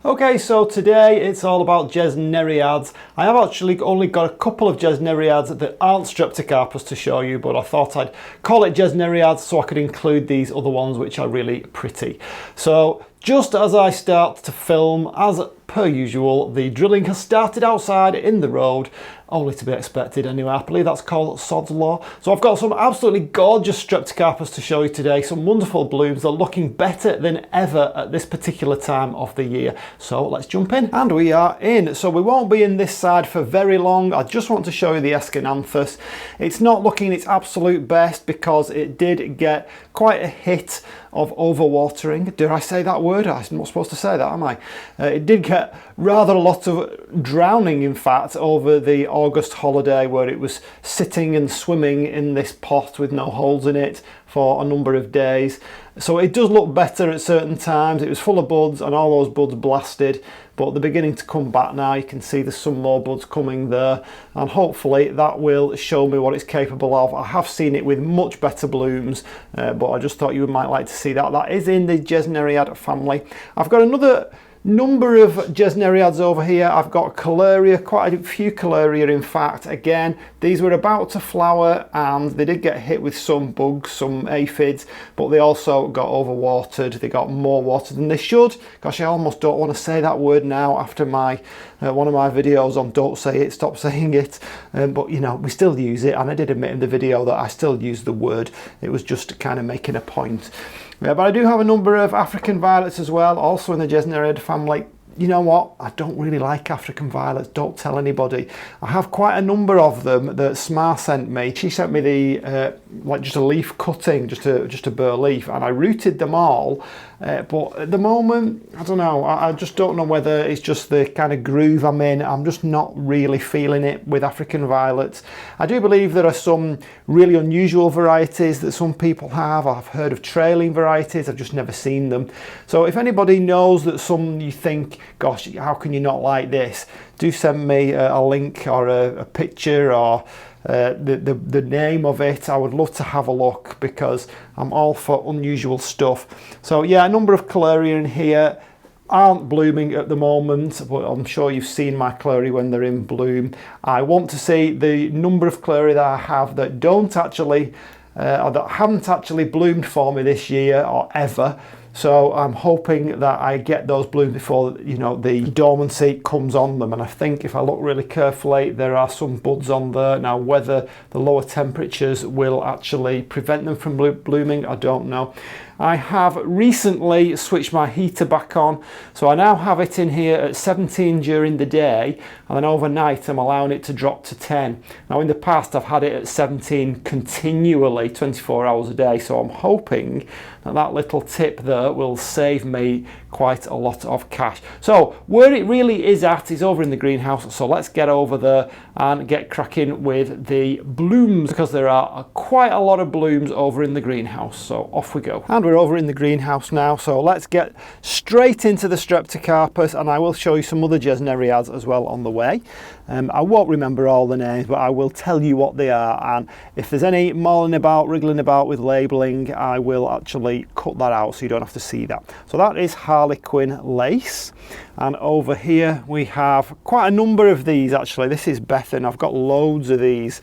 Okay, so today it's all about Gesneriads. I have actually only got a couple of Gesneriads that aren't streptocarpus to show you, but I thought I'd call it Gesneriads so I could include these other ones which are really pretty. So just as I start to film, as per usual, the drilling has started outside in the road, only to be expected anyway. I believe that's called sod's law. So I've got some absolutely gorgeous streptocarpus to show you today, some wonderful blooms. They're looking better than ever at this particular time of the year. So let's jump in. And we are in. So we won't be in this side for very long. I just want to show you the Gesneriads. It's not looking its absolute best because it did get quite a hit of overwatering. Did I say that word? I'm not supposed to say that, am I? It did get rather a lot of drowning, in fact, over the August holiday, where it was sitting and swimming in this pot with no holes in it for a number of days. So it does look better at certain times. It was full of buds and all those buds blasted, but they're beginning to come back now. You can see there's some more buds coming there, and hopefully that will show me what it's capable of. I have seen it with much better blooms, but I just thought you might like to see that. That is in the Gesneriad family. I've got another number of Gesneriads over here. I've got Caleria, quite a few Caleria in fact. Again, these were about to flower and they did get hit with some bugs, some aphids, but they also got overwatered. They got more water than they should. Gosh, I almost don't want to say that word now after my one of my videos on don't say it, stop saying it. But you know, we still use it, and I did admit in the video that I still use the word. It was just kind of making a point. Yeah, but I do have a number of African violets as well, also in the Gesneriad family. You know what? I don't really like African violets, don't tell anybody. I have quite a number of them that Smar sent me. She sent me the, like just a leaf cutting, just a bare leaf, and I rooted them all. But at the moment, I don't know, I just don't know whether it's just the kind of groove I'm in. I'm just not really feeling it with African violets. I do believe there are some really unusual varieties that some people have. I've heard of trailing varieties, I've just never seen them. So if anybody knows that some you think, gosh, how can you not like this? Do send me a link or a picture or the name of it. I would love to have a look because I'm all for unusual stuff. So yeah, a number of Caleria in here aren't blooming at the moment, but I'm sure you've seen my Caleria when they're in bloom. I want to see the number of Caleria that I have that don't actually or that haven't actually bloomed for me this year or ever. So I'm hoping that I get those blooms before, you know, the dormancy comes on them. And I think if I look really carefully, there are some buds on there. Now, whether the lower temperatures will actually prevent them from blooming, I don't know. I have recently switched my heater back on, so I now have it in here at 17 during the day, and then overnight I'm allowing it to drop to 10. Now in the past I've had it at 17 continually, 24 hours a day, so I'm hoping that that little tip there will save me quite a lot of cash. So where it really is at is over in the greenhouse, so let's get over there and get cracking with the blooms, because there are quite a lot of blooms over in the greenhouse. So off we go. And we're over in the greenhouse now, so let's get straight into the streptocarpus, and I will show you some other Gesneriads as well on the way. I won't remember all the names, but I will tell you what they are, and if there's any mulling about, wriggling about with labelling, I will actually cut that out so you don't have to see that. So that is Harlequin lace, and over here we have quite a number of these actually. This is Bethan. I've got loads of these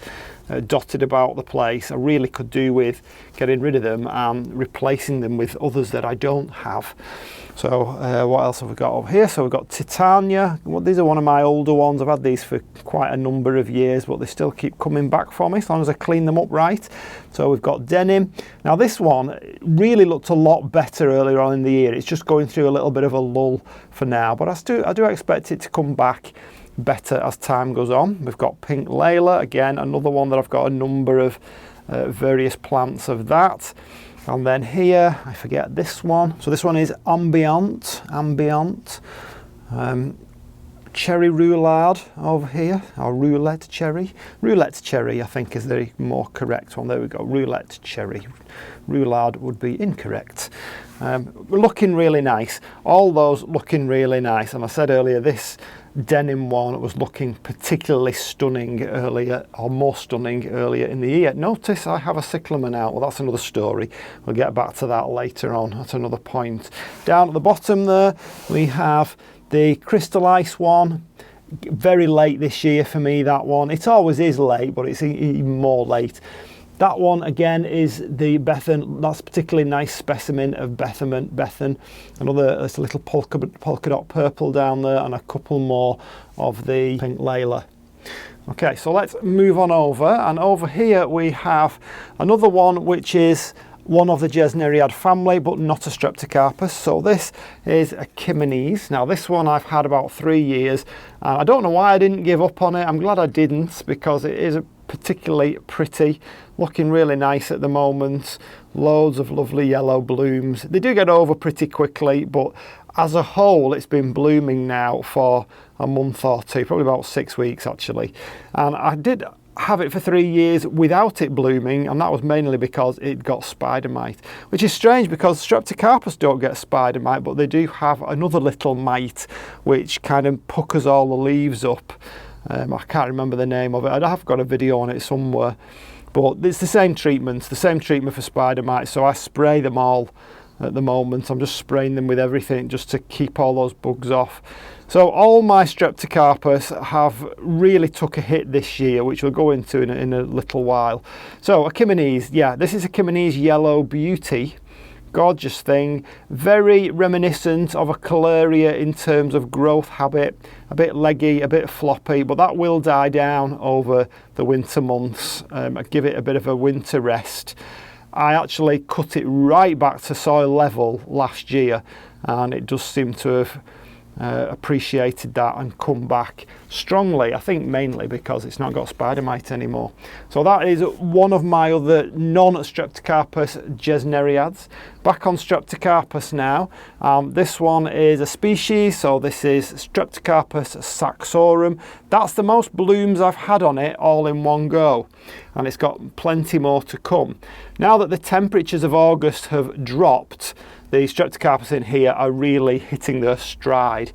dotted about the place. I really could do with getting rid of them and replacing them with others that I don't have. So what else have we got over here? So we've got Titania. Well, these are one of my older ones. I've had these for quite a number of years, but they still keep coming back for me as long as I clean them up right. So we've got Denim. Now this one really looked a lot better earlier on in the year. It's just going through a little bit of a lull for now, but I do expect it to come back better as time goes on. We've got Pink Layla, again another one that I've got a number of various plants of that. And then here, I forget this one. So this one is Ambient. Cherry Roulade over here, or Roulette Cherry. Roulette Cherry, I think, is the more correct one. There we go, Roulette Cherry. Roulade would be incorrect. Looking really nice. All those looking really nice. And I said earlier, this denim one was looking particularly stunning earlier, or more stunning earlier in the year. Notice I have a cyclamen out. Well, that's another story. We'll get back to that later on. That's another point. Down at the bottom there, we have the crystal ice one. Very late this year for me, that one. It always is late, but it's even more late. That one again is the Bethan. That's a particularly nice specimen of Bethan. Another, there's a little polka dot purple down there, and a couple more of the pink Layla. Okay, so let's move on over, and over here we have another one which is one of the Gesneriad family, but not a Streptocarpus. So this is a Chimenes. Now this one I've had about 3 years. I don't know why I didn't give up on it. I'm glad I didn't, because it is particularly pretty, looking really nice at the moment. Loads of lovely yellow blooms. They do get over pretty quickly, but as a whole it's been blooming now for a month or two, probably about 6 weeks actually. And I did have it for 3 years without it blooming, and that was mainly because it got spider mite, which is strange because Streptocarpus don't get spider mite, but they do have another little mite which kind of puckers all the leaves up. I can't remember the name of it. I have got a video on it somewhere, but it's the same treatment for spider mite. So I spray them all at the moment. I'm just spraying them with everything just to keep all those bugs off. So all my Streptocarpus have really took a hit this year, which we'll go into in a little while. So a Chimenes, yeah, this is a Chimenes Yellow Beauty. Gorgeous thing, very reminiscent of a Caleria in terms of growth habit, a bit leggy, a bit floppy, but that will die down over the winter months. Give it a bit of a winter rest. I actually cut it right back to soil level last year, and it does seem to have appreciated that and come back strongly. I think mainly because it's not got spider mite anymore. So that is one of my other non-streptocarpus Gesneriads. Back on Streptocarpus now. This one is a species, so this is Streptocarpus saxorum. That's the most blooms I've had on it all in one go, and it's got plenty more to come. Now that the temperatures of August have dropped, the Streptocarpus in here are really hitting their stride.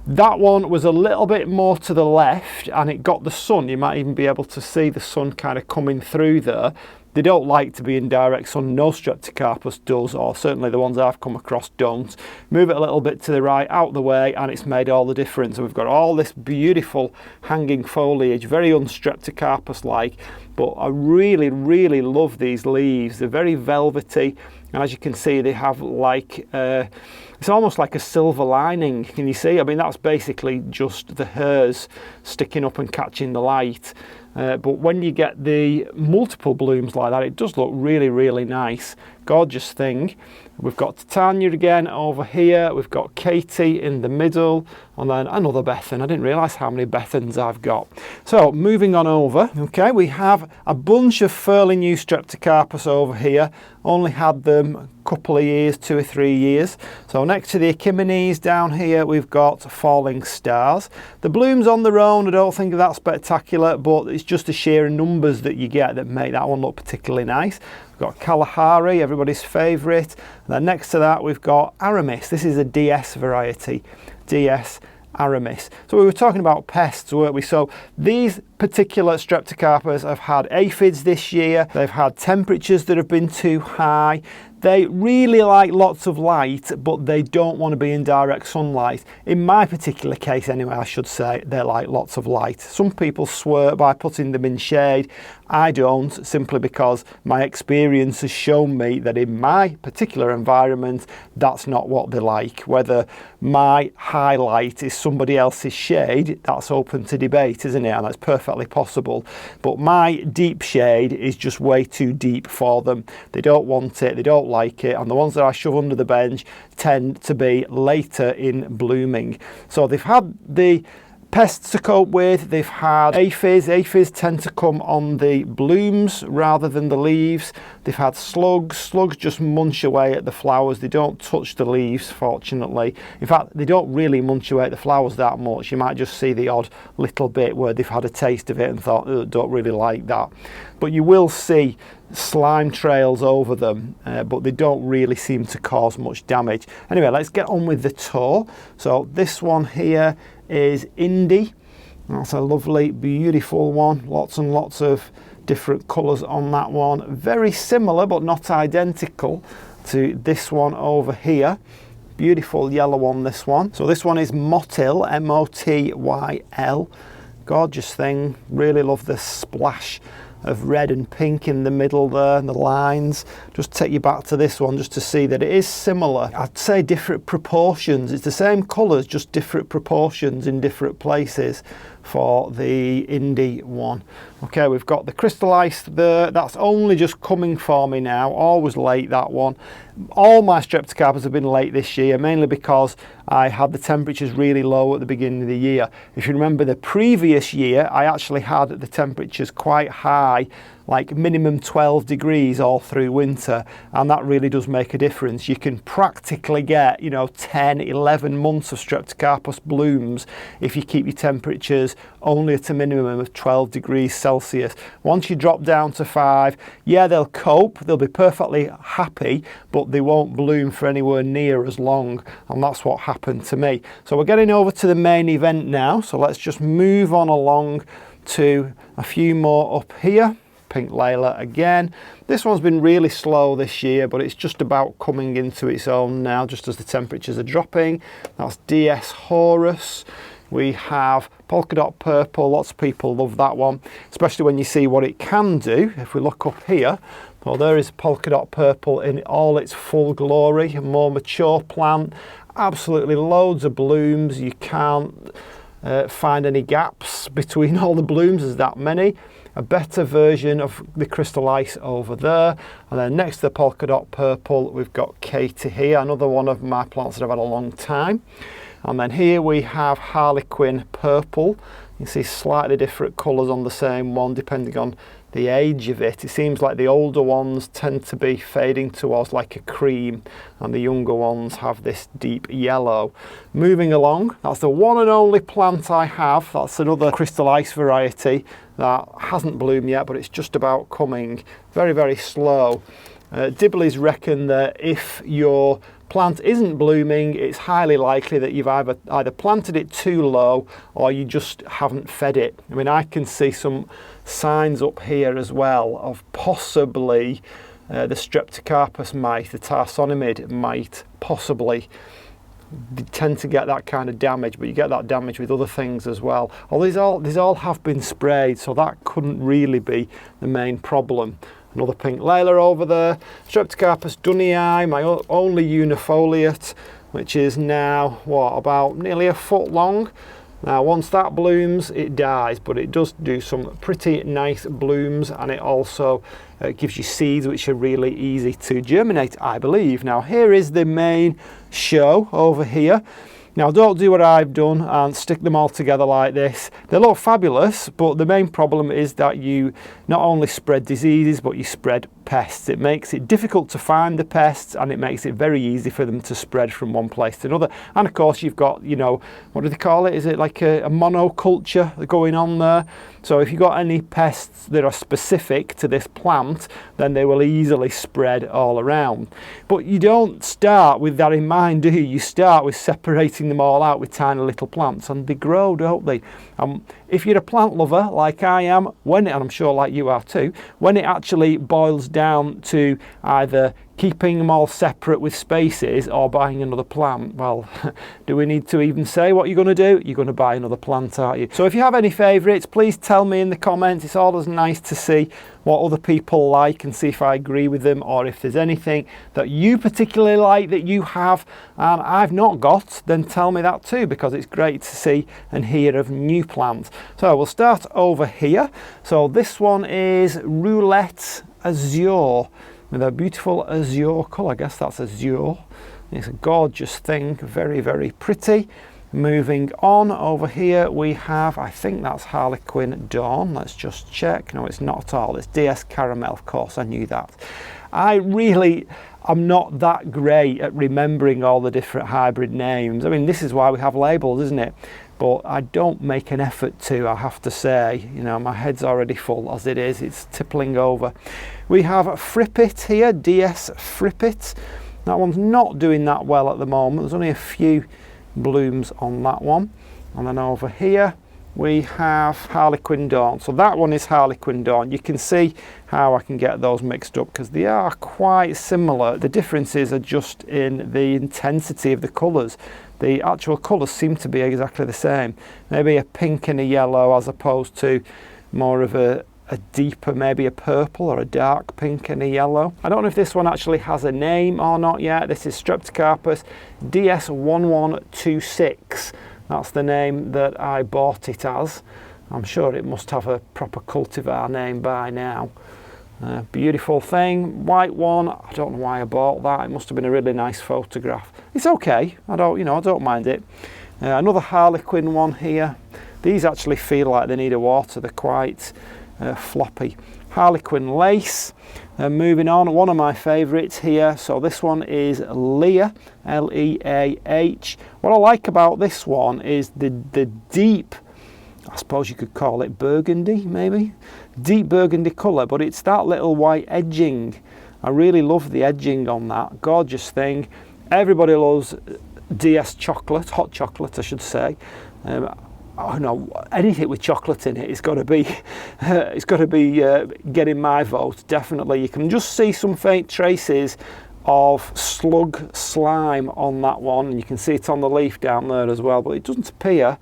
That one was a little bit more to the left, and it got the sun. You might even be able to see the sun kind of coming through there. They don't like to be in direct sun. No Streptocarpus does, or certainly the ones I've come across don't. Move it a little bit to the right, out the way, and it's made all the difference. And we've got all this beautiful hanging foliage, very un-Streptocarpus-like, but I really, really love these leaves. They're very velvety, and as you can see, they have like, it's almost like a silver lining. Can you see? I mean, that's basically just the hairs sticking up and catching the light. But when you get the multiple blooms like that, it does look really, really nice. Gorgeous thing. We've got Titania again over here. We've got Katie in the middle, and then another Bethan. I didn't realise how many Bethans I've got. So moving on over, okay, we have a bunch of fairly new Streptocarpus over here. Only had them a couple of years, 2 or 3 years. So next to the Chimenes down here, we've got Falling Stars. The blooms on their own, I don't think that spectacular, but it's just the sheer numbers that you get that make that one look particularly nice. We've got Kalahari, everybody's favourite. And then next to that, we've got Aramis. This is a DS variety, DS Aramis. So we were talking about pests, weren't we? So these particular Streptocarpus have had aphids this year. They've had temperatures that have been too high. They really like lots of light, but they don't want to be in direct sunlight. In my particular case anyway, I should say, they like lots of light. Some people swear by putting them in shade. I don't, simply because my experience has shown me that in my particular environment, that's not what they like. Whether my highlight is somebody else's shade, that's open to debate, isn't it? And that's perfectly possible. But my deep shade is just way too deep for them. They don't want it, they don't like it, and the ones that I shove under the bench tend to be later in blooming. So they've had the pests to cope with, they've had aphids. Aphids tend to come on the blooms rather than the leaves. They've had slugs. Slugs just munch away at the flowers. They don't touch the leaves, fortunately. In fact, they don't really munch away at the flowers that much. You might just see the odd little bit where they've had a taste of it and thought, oh, don't really like that. But you will see slime trails over them, but they don't really seem to cause much damage. Anyway, let's get on with the tour. So this one here is Indie. That's a lovely, beautiful one. Lots and lots of different colours on that one. Very similar, but not identical to this one over here. Beautiful yellow one, this one. So this one is Motyl, M-O-T-Y-L. Gorgeous thing. Really love the splash of red and pink in the middle there and the lines. Just take you back to this one just to see that it is similar. I'd say different proportions. It's the same colours, just different proportions in different places for the Indie one. Okay, we've got the crystal ice there. That's only just coming for me now. Always late, that one. All my streptocarpus have been late this year, mainly because I had the temperatures really low at the beginning of the year. If you remember the previous year, I actually had the temperatures quite high, like minimum 12 degrees all through winter, and that really does make a difference. You can practically get, 10, 11 months of streptocarpus blooms if you keep your temperatures only at a minimum of 12 degrees Celsius. Once you drop down to 5, yeah, they'll cope, they'll be perfectly happy, but they won't bloom for anywhere near as long, and that's what happened to me. So we're getting over to the main event now, so let's just move on along to a few more up here. Pink Layla again. This one's been really slow this year, but it's just about coming into its own now, just as the temperatures are dropping. That's DS Horus. We have polka dot purple. Lots of people love that one, especially when you see what it can do. If we look up here, well, there is polka dot purple in all its full glory, a more mature plant. Absolutely loads of blooms. You can't find any gaps between all the blooms. There's that many. A better version of the crystal ice over there, and then next to the polka dot purple we've got Katie here, another one of my plants that I've had a long time. And then here we have Harlequin purple. You see slightly different colours on the same one depending on the age of it. It seems like the older ones tend to be fading towards like a cream, and the younger ones have this deep yellow. Moving along, that's the one and only plant I have. That's another crystal ice variety that hasn't bloomed yet, but it's just about coming. Very, very slow. Dibblies reckon that if your plant isn't blooming, it's highly likely that you've either planted it too low or you just haven't fed it. I mean, I can see some signs up here as well of possibly the streptocarpus mite, the tarsonimid mite, possibly. They tend to get that kind of damage, but you get that damage with other things as well. These all have been sprayed, so that couldn't really be the main problem. Another pink Layla over there. Streptocarpus dunnii, my only unifoliate, which is now, about nearly a foot long. Now, once that blooms, it dies, but it does do some pretty nice blooms, and it also gives you seeds which are really easy to germinate, I believe. Now, here is the main show over here. Now, don't do what I've done and stick them all together like this. They look fabulous, but the main problem is that you not only spread diseases, but you spread pests. It makes it difficult to find the pests, and it makes it very easy for them to spread from one place to another. And of course, you've got, what do they call it? Is it like a monoculture going on there? So if you've got any pests that are specific to this plant, then they will easily spread all around. But you don't start with that in mind, do you? You start with separating them all out with tiny little plants, and they grow, don't they? If you're a plant lover like I am, and I'm sure like you are too, when it actually boils down to either keeping them all separate with spaces or buying another plant, well, do we need to even say what you're going to do? You're going to buy another plant, aren't you? So if you have any favourites, please tell me in the comments. It's always nice to see what other people like and see if I agree with them, or if there's anything that you particularly like that you have and I've not got, then tell me that too, because it's great to see and hear of new plants. So we'll start over here. So this one is Roulette Azure, with a beautiful azure colour. I guess that's azure. It's a gorgeous thing, very, very pretty. Moving on, over here we have, I think that's Harlequin Dawn. Let's just check. No, it's not at all. It's DS Caramel, of course, I knew that. I'm not that great at remembering all the different hybrid names. I mean, this is why we have labels, isn't it? But I don't make an effort to, I have to say. You know, my head's already full as it is. It's tippling over. We have Frippit here, DS Frippit. That one's not doing that well at the moment. There's only a few blooms on that one. And then over here we have Harlequin Dawn. So that one is Harlequin Dawn. You can see how I can get those mixed up because they are quite similar. The differences are just in the intensity of the colours. The actual colours seem to be exactly the same. Maybe a pink and a yellow as opposed to more of a deeper, maybe a purple or a dark pink and a yellow. I don't know if this one actually has a name or not yet. This is Streptocarpus DS1126. That's the name that I bought it as. I'm sure it must have a proper cultivar name by now. Beautiful thing, white one. I don't know why I bought that. It must have been a really nice photograph. It's okay. I don't mind it. Another Harlequin one here. These actually feel like they need a water. They're quite floppy. Harlequin Lace. Moving on, one of my favourites here. So this one is Leah, L-E-A-H. What I like about this one is the deep, I suppose you could call it burgundy, maybe? Deep burgundy colour, but it's that little white edging. I really love the edging on that. Gorgeous thing. Everybody loves DS chocolate, hot chocolate I should say. Oh no, anything with chocolate in it, it's got to be getting my vote, definitely. You can just see some faint traces of slug slime on that one, and you can see it on the leaf down there as well, but it doesn't appear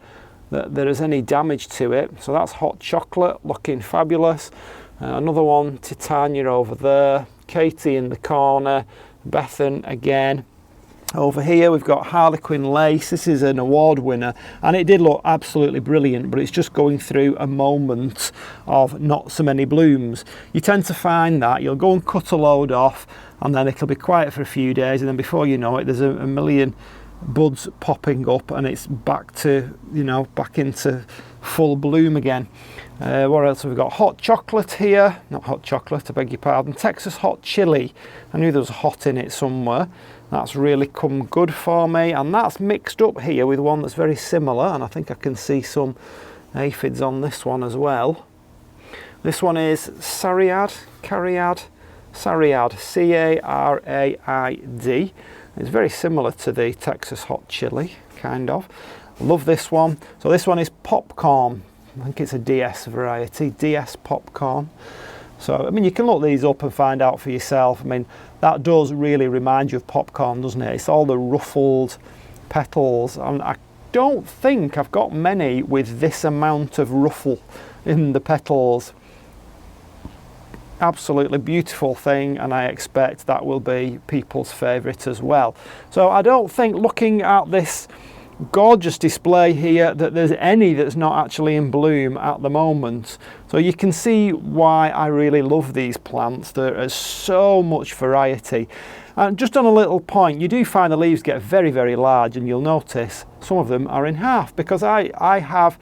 that there is any damage to it. So that's hot chocolate, looking fabulous. Another one, Titania over there, Katie in the corner, Bethan again. Over here we've got Harlequin Lace. This is an award winner and it did look absolutely brilliant, but it's just going through a moment of not so many blooms. You tend to find that you'll go and cut a load off and then it'll be quiet for a few days, and then before you know it there's a million buds popping up and it's back to, back into full bloom again. What else have we got? Hot chocolate here, not hot chocolate, I beg your pardon, Texas hot chili. I knew there was hot in it somewhere. That's really come good for me, and that's mixed up here with one that's very similar, and I think I can see some aphids on this one as well. This one is Cariad, C-A-R-A-I-D. It's very similar to the Texas hot chili, kind of. Love this one. So this one is Popcorn. I think it's a DS variety, DS Popcorn. So, I mean, you can look these up and find out for yourself. I mean, that does really remind you of popcorn, doesn't it? It's all the ruffled petals, and I don't think I've got many with this amount of ruffle in the petals. Absolutely beautiful thing, and I expect that will be people's favourite as well. So I don't think, looking at this gorgeous display here, that there's any that's not actually in bloom at the moment. So you can see why I really love these plants. There is so much variety. And just on a little point, you do find the leaves get very, very large, and you'll notice some of them are in half, because I have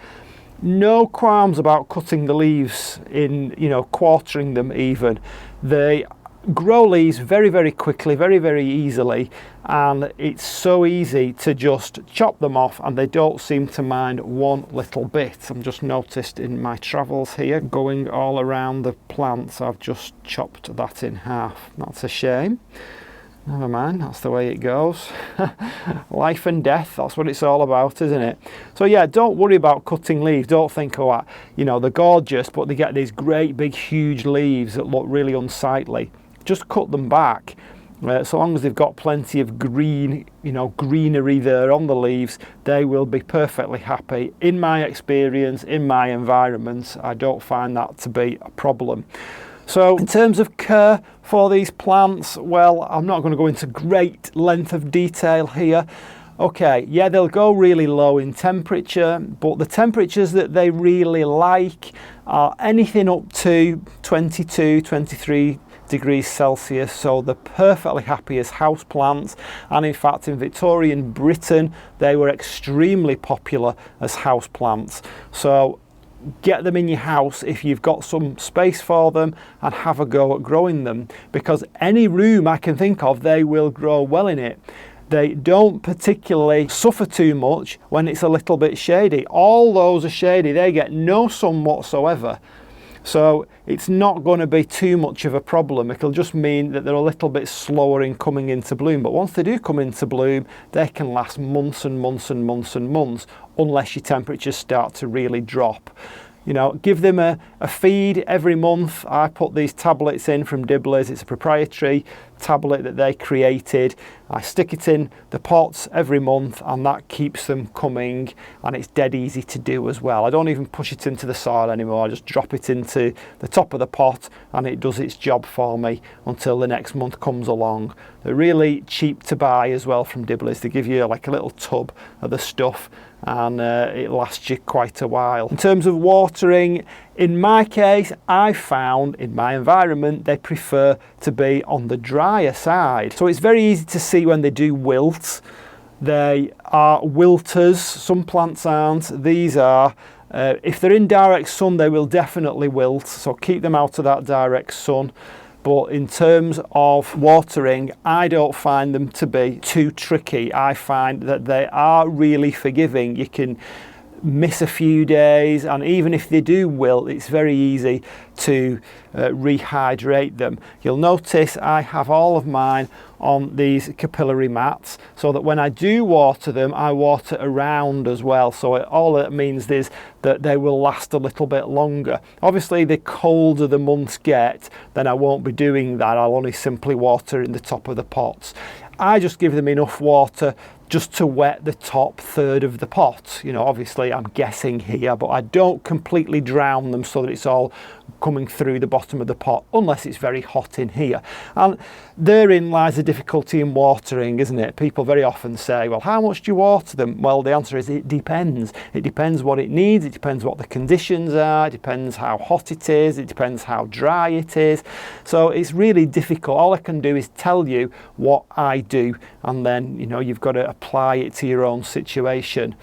no qualms about cutting the leaves in, quartering them even. They grow leaves very, very quickly, very, very easily, and it's so easy to just chop them off and they don't seem to mind one little bit. I'm just noticed in my travels here, going all around the plants, I've just chopped that in half. That's a shame. Never mind, that's the way it goes. Life and death, that's what it's all about, isn't it? So yeah, don't worry about cutting leaves. Don't think, oh, they're gorgeous, but they get these great big huge leaves that look really unsightly. Just cut them back. So long as they've got plenty of green, greenery there on the leaves, they will be perfectly happy. In my experience, in my environment, I don't find that to be a problem. So in terms of care for these plants, well, I'm not going to go into great length of detail here. Okay, yeah, they'll go really low in temperature, but the temperatures that they really like are anything up to 22, 23 degrees Celsius, so they're perfectly happy as houseplants. And in fact, in Victorian Britain, they were extremely popular as houseplants. So get them in your house if you've got some space for them, and have a go at growing them, because any room I can think of, they will grow well in it. They don't particularly suffer too much when it's a little bit shady. All those are shady, they get no sun whatsoever. So it's not going to be too much of a problem. It'll just mean that they're a little bit slower in coming into bloom. But once they do come into bloom, they can last months and months and months and months, unless your temperatures start to really drop. You know, give them a feed every month. I put these tablets in from Dibblers. It's a proprietary tablet that they created. I stick it in the pots every month, and that keeps them coming, and it's dead easy to do as well. I don't even push it into the soil anymore. I just drop it into the top of the pot, and it does its job for me until the next month comes along. They're really cheap to buy as well from Dibblers. They give you like a little tub of the stuff, and it lasts you quite a while. In terms of watering, in my case, I found in my environment they prefer to be on the drier side. So it's very easy to see when they do wilt. They are wilters. Some plants aren't. These are. If they're in direct sun, they will definitely wilt. So keep them out of that direct sun. But in terms of watering, I don't find them to be too tricky. I find that they are really forgiving. You can miss a few days, and even if they do wilt, it's very easy to rehydrate them. You'll notice I have all of mine on these capillary mats, so that when I do water them, I water around as well. So all it means is that they will last a little bit longer. Obviously, the colder the months get, then I won't be doing that. I'll only simply water in the top of the pots. I just give them enough water just to wet the top third of the pot. You know, obviously I'm guessing here, but I don't completely drown them so that it's all coming through the bottom of the pot, unless it's very hot in here. And therein lies the difficulty in watering, isn't it? People very often say, well, how much do you water them? Well, the answer is it depends. It depends what it needs, it depends what the conditions are, it depends how hot it is, it depends how dry it is. So it's really difficult. All I can do is tell you what I do, and then, you know, you've got to apply it to your own situation.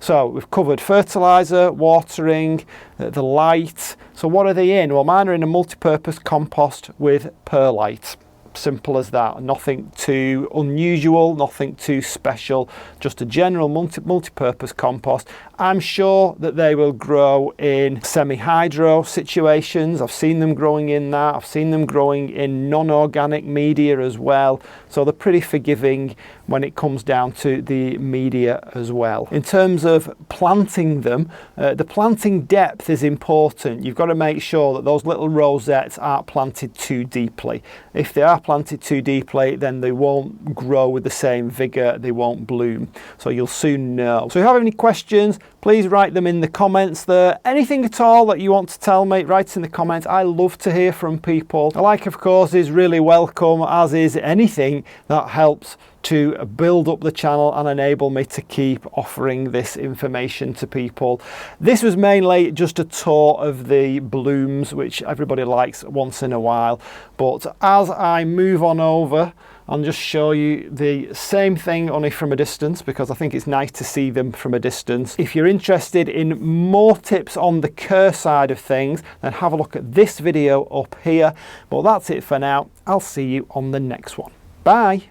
So we've covered fertilizer, watering, the light. So what are they in? Well, mine are in a multi-purpose compost with perlite. Simple as that. Nothing too unusual, nothing too special, just a general multi-purpose compost. I'm sure that they will grow in semi-hydro situations. I've seen them growing in that. I've seen them growing in non-organic media as well. So they're pretty forgiving when it comes down to the media as well. In terms of planting them, the planting depth is important. You've got to make sure that those little rosettes aren't planted too deeply. If they are planted too deeply, then they won't grow with the same vigor, they won't bloom. So you'll soon know. So if you have any questions, please write them in the comments there. Anything at all that you want to tell me, write in the comments. I love to hear from people. A like, of course, is really welcome, as is anything that helps to build up the channel and enable me to keep offering this information to people. This was mainly just a tour of the blooms, which everybody likes once in a while. But as I move on over and just show you the same thing, only from a distance, because I think it's nice to see them from a distance. If you're interested in more tips on the care side of things, then have a look at this video up here. But that's it for now. I'll see you on the next one. Bye.